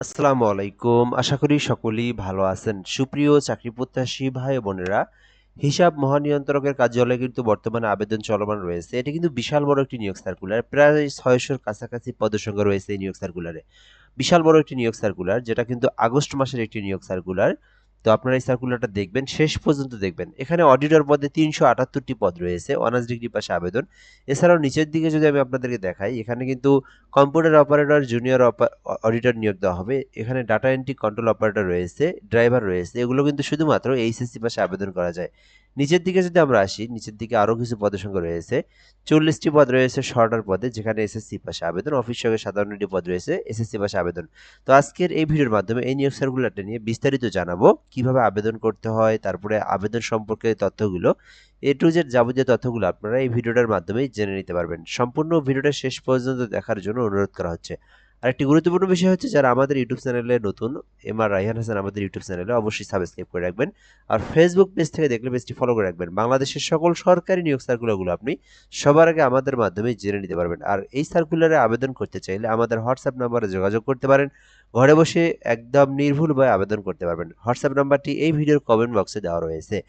আসসালামু আলাইকুম। আশা করি সকলেই ভালো আছেন। সুপ্রিয় চাকরি প্রত্যাশী ভাই ও বোনেরা, হিসাব মহানিয়ন্ত্রকের কার্যালয়ে কিন্তু বর্তমানে আবেদন চলমান রয়েছে। এটি কিন্তু বিশাল বড় একটি নিয়োগ সার্কুলার। প্রায় ৬০০ র কাছাকাছি পদের রয়েছে এই নিয়োগ সার্কুলারে। বিশাল বড় একটি নিয়োগ সার্কুলার, যেটা কিন্তু আগস্ট মাসের একটি নিয়োগ সার্কুলার। তো আপনারা এই সার্কুলারটা দেখবেন, শেষ পর্যন্ত দেখবেন। এখানে অডিটর পদে ৩৭৮ টি পদ রয়েছে, অনার্স ডিগ্রি পাশে আবেদন। এছাড়াও নিচের দিকে যদি আমি আপনাদেরকে দেখাই, এখানে কিন্তু কম্পিউটার অপারেটর, জুনিয়র অডিটর নিয়োগ দেওয়া হবে। এখানে ডাটা এন্ট্রি কন্ট্রোল অপারেটর রয়েছে, ড্রাইভার রয়েছে। এগুলো কিন্তু শুধুমাত্র এইচএসসি পাশে আবেদন করা যায়। নিচের দিকে যদি আমরা আসি, নিচের দিকে আরও কিছু পদের সংখ্যা রয়েছে। ৪০টি পদ রয়েছে শর্টার পদে, যেখানে এসএসসি পাশে আবেদন। অফিস সহকারী ৫৭টি পদ রয়েছে এসএসসি পাশে আবেদন। তো আজকের এই ভিডিওর মাধ্যমে এই নিয়োগ সার্কুলারটা নিয়ে বিস্তারিত জানাবো, কিভাবে আবেদন করতে হয়, তারপরে আবেদন সম্পর্কে তথ্যগুলো, এ টু জেড যাবতীয় তথ্যগুলো আপনারা এই ভিডিওটার মাধ্যমেই জেনে নিতে পারবেন। সম্পূর্ণ ভিডিওটা শেষ পর্যন্ত দেখার জন্য অনুরোধ করা হচ্ছে। আরেকটি গুরুত্বপূর্ণ বিষয় হচ্ছে, যারা আমাদের ইউটিউব চ্যানেলে নতুন, এমআর রায়হান হাসান আমাদের ইউটিউব চ্যানেলে অবশ্যই সাবস্ক্রাইব করে রাখবেন। আর ফেসবুক পেজ থেকে দেখলে পেজটি ফলো করে রাখবেন। বাংলাদেশের সকল সরকারি নিয়োগ সার্কুলারগুলো আপনি সবার আগে আমাদের মাধ্যমে জেনে নিতে পারবেন। আর এই সার্কুলারে আবেদন করতে চাইলে আমাদের হোয়াটসঅ্যাপ নাম্বারে যোগাযোগ করতে পারেন। ঘরে বসে একদম নির্ভুলভাবে আবেদন করতে পারবেন। হোয়াটসঅ্যাপ নাম্বারটি এই ভিডিওর কমেন্ট বক্সে দেওয়া রয়েছে।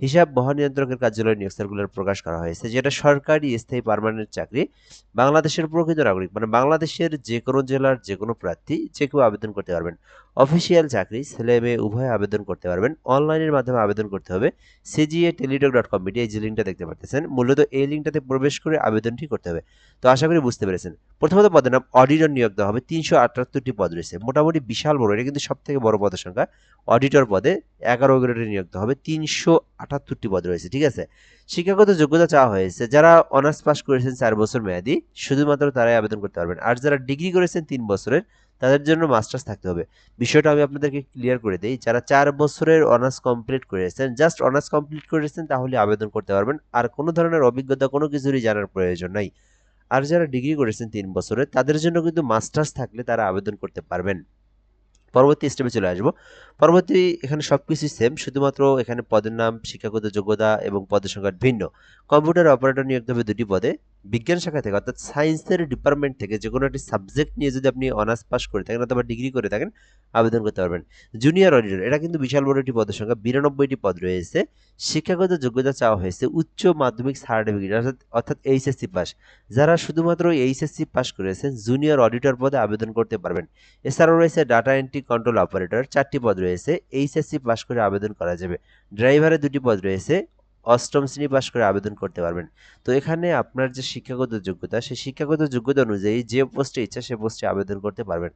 হিসাব মহানিয়ন্ত্রকের কার্যালয়ে নিয়োগ সার্কুলার প্রকাশ করা হয়েছে, যেটা সরকারি স্থায়ী পার্মানেন্ট চাকরি। বাংলাদেশের প্রকৃত নাগরিক মানে বাংলাদেশের যে কোনো জেলার যে কোনো প্রার্থী যে কেউ আবেদন করতে পারবেন। অফিসিয়াল চাকরি, ছেলে মেয়ে উভয় আবেদন করতে পারবেন। অনলাইনের মাধ্যমে আবেদন করতে হবে। cgaTeletalk.com এই যে লিঙ্কটা দেখতে পাচ্ছেন, মূলত এই লিঙ্কটাতে প্রবেশ করে আবেদনটি করতে হবে। তো আশা করি বুঝতে পেরেছেন। প্রথমত পদের নাম অডিটর নিয়োগ দেওয়া হবে। ৩৭৮টি পদ রয়েছে, মোটামুটি বিশাল বড়। এটা কিন্তু সব থেকে বড় পদের সংখ্যা। অডিটর পদে ১১ গ্রেডের নিয়োগ দেওয়া হবে। ৩৭৮টি পদ রয়েছে, ঠিক আছে। শিক্ষাগত যোগ্যতা চাওয়া হয়েছে, যারা অনার্স পাস করেছেন ৪ বছর মেয়াদি, শুধুমাত্র তারাই আবেদন করতে পারবেন। আর যারা ডিগ্রি করেছেন ৩ বছরের, তাদের জন্য মাস্টার্স থাকতে হবে। বিষয়টা আমি আপনাদেরকে ক্লিয়ার করে দেই। যারা ৪ বছরের অনার্স কমপ্লিট করেছেন, জাস্ট অনার্স কমপ্লিট করেছেন, তাহলে আবেদন করতে পারবেন। আর কোনো ধরনের অভিজ্ঞতা কোনো কিছুরই জানার প্রয়োজন নাই। আর যারা ডিগ্রি করেছেন ৩ বছরের, তাদের জন্য কিন্তু মাস্টার্স থাকলে তারা আবেদন করতে পারবেন। পরবর্তী স্টেপে চলে আসবো। পরবর্তী এখানে সবকিছুই সেম, শুধুমাত্র এখানে পদের নাম, শিক্ষাগত যোগ্যতা এবং পদের সংখ্যা ভিন্ন। কম্পিউটার অপারেটর নিয়োগ দেবে ২টি পদে। বিজ্ঞান শাখা থেকে, অর্থাৎ সায়েন্সের ডিপার্টমেন্ট থেকে যে কোনো একটি সাবজেক্ট নিয়ে যদি আপনি অনার্স পাস করে থাকেন অথবা ডিগ্রি করে থাকেন, আবেদন করতে পারবেন। জুনিয়র অডিটর, এটা কিন্তু বিশাল বড় একটি পদের সংখ্যা, ৯২টি পদ রয়েছে। শিক্ষাগত যোগ্যতা চাওয়া হয়েছে উচ্চ মাধ্যমিক সার্টিফিকেট, অর্থাৎ এইচএসসি পাস। যারা শুধুমাত্র এইচএসসি পাস করেছেন, জুনিয়র অডিটর পদে আবেদন করতে পারবেন। এছাড়াও রয়েছে ডাটা এন্ট্রি কন্ট্রোল অপারেটর, ৪টি পদ রয়েছে, এইচএসসি পাস করে আবেদন করা যাবে। ড্রাইভারের ২টি পদ রয়েছে, অষ্টম শ্রেণী পাস করে আবেদন করতে পারবেন। তো এখানে আপনার যে শিক্ষাগত যোগ্যতা, সেই শিক্ষাগত যোগ্যতা অনুযায়ী যে পোস্টে ইচ্ছা সে পোস্টে আবেদন করতে পারবেন।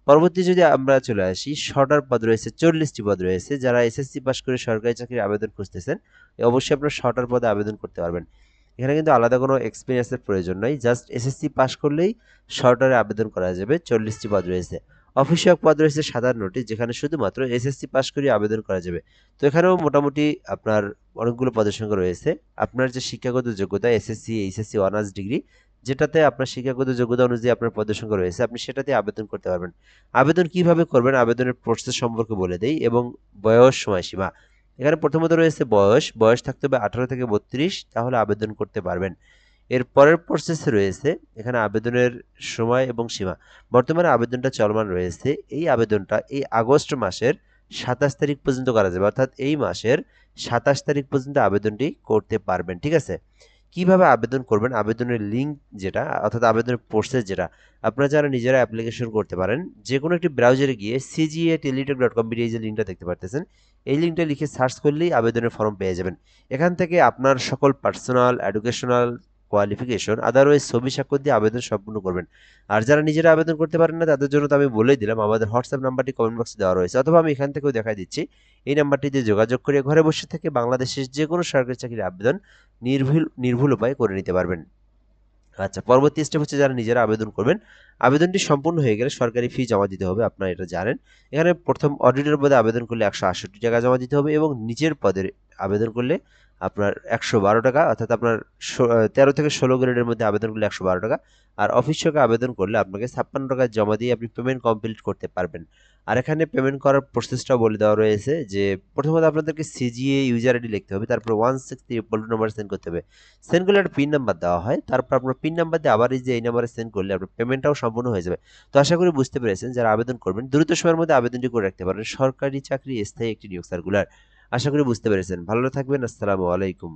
পরবর্তী যদি আমরা চলে আসি, শর্টার পদ রয়েছে ৪০টি পদ রয়েছে। যারা এসএসসি পাস করে সরকারি চাকরির আবেদন খুঁজতেছেন, অবশ্যই আপনার শর্টার পদে আবেদন করতে পারবেন। এখানে কিন্তু আলাদা কোনো এক্সপিরিয়েন্সের প্রয়োজন নাই, জাস্ট এসএসসি পাস করলেই শর্টারে আবেদন করা যাবে। ৪০টি পদ রয়েছে। অফিস সহায়ক পদ রয়েছে সাধারণটি, যেখানে শুধুমাত্র এসএসসি পাস করে আবেদন করা যাবে। তো এখানেও মোটামুটি আপনার অনেকগুলো পদের সংখ্যা রয়েছে। আপনার যে শিক্ষাগত যোগ্যতা, এসএসসি, এইচএসসি, অনার্স ডিগ্রি, যেটাতে আপনার শিক্ষাগত যোগ্যতা অনুযায়ী আপনার পদের সংখ্যা রয়েছে, আপনি সেটাতে আবেদন করতে পারবেন। আবেদন কিভাবে করবেন, আবেদনের প্রসেস সম্পর্কে বলে দেই, এবং বয়স সময়সীমা। এখানে প্রথমত রয়েছে বয়স। বয়স থাকতে হবে ১৮ থেকে ৩২, তাহলে আবেদন করতে পারবেন। এর পরের প্রসেসে রয়েছে এখানে আবেদনের সময় এবং সীমা। বর্তমানে আবেদনটা চলমান রয়েছে। এই আবেদনটা এই আগস্ট মাসের ২৭ তারিখ পর্যন্ত করা যাবে, অর্থাৎ এই মাসের ২৭ তারিখ পর্যন্ত আবেদনটি করতে পারবেন, ঠিক আছে। কিভাবে আবেদন করবেন, আবেদনের লিঙ্ক যেটা, অর্থাৎ আবেদনের প্রসেস যেটা, আপনারা যারা নিজেরা অ্যাপ্লিকেশন করতে পারেন, যে কোনো একটি ব্রাউজারে গিয়ে cgaTeletalk.com এই যে লিঙ্কটা দেখতে পারতেছেন, এই লিঙ্কটা লিখে সার্চ করলেই আবেদনের ফর্ম পেয়ে যাবেন। এখান থেকে আপনার সকল পার্সোনাল, এডুকেশনাল কোয়ালিফিকেশন, আদারওয়াইজ ছবি স্বাক্ষর দিয়ে আবেদন সম্পূর্ণ করবেন। আর যারা নিজেরা আবেদন করতে পারেন না, তাদের জন্য তো আমি বলেই দিলাম, আমাদের হোয়াটসঅ্যাপ নাম্বারটি কমেন্ট বক্সে দেওয়া রয়েছে, অথবা আমি এখান থেকেও দেখাই দিচ্ছি। এই নাম্বারটিতে যোগাযোগ করে ঘরে বসে থেকে বাংলাদেশের যে কোনো সরকারি চাকরির আবেদন নির্ভুল উপায়ে করে নিতে পারবেন। আচ্ছা, পরবর্তী স্টেপ হচ্ছে যারা নিজেরা আবেদন করবেন, আবেদনটি সম্পূর্ণ হয়ে গেলে সরকারি ফি জমা দিতে হবে, আপনারা এটা জানেন। এখানে প্রথম অডিটর পদে আবেদন করলে ১৬৮ টাকা জমা দিতে হবে, এবং নিচের পদের আবেদন করলে আপনার 112 টাকা, অর্থাৎ আপনার 13 থেকে 16 গ্রেডের মধ্যে আবেদন করলে 112 টাকা। আর অফিস থেকে আবেদন করলে আপনাকে 56 টাকা জমা দিয়ে আপনি পেমেন্ট কমপ্লিট করতে পারবেন। আর এখানে পেমেন্ট করার প্রসেসটাও বলে দেওয়া রয়েছে যে প্রথমত আপনাদেরকে সিজিএ ইউজার আইডি লিখতে হবে, তারপর 163 নাম্বার সেন্ড করতে হবে। সেন্ড করলে একটা পিন নাম্বার দেওয়া হয়, তারপর আপনার পিন নাম্বার দিয়ে আবার এই যে এই নাম্বারে সেন্ড করলে আপনার পেমেন্টটাও সম্পূর্ণ হয়ে যাবে। তো আশা করি বুঝতে পেরেছেন, যারা আবেদন করবেন দ্রুত সময়ের মধ্যে আবেদনটি করে রাখতে পারেন। সরকারি চাকরি স্থায়ী একটি নিয়োগ সার্কুলার। আশা করি বুঝতে পেরেছেন। ভালো থাকবেন। আসসালামু আলাইকুম।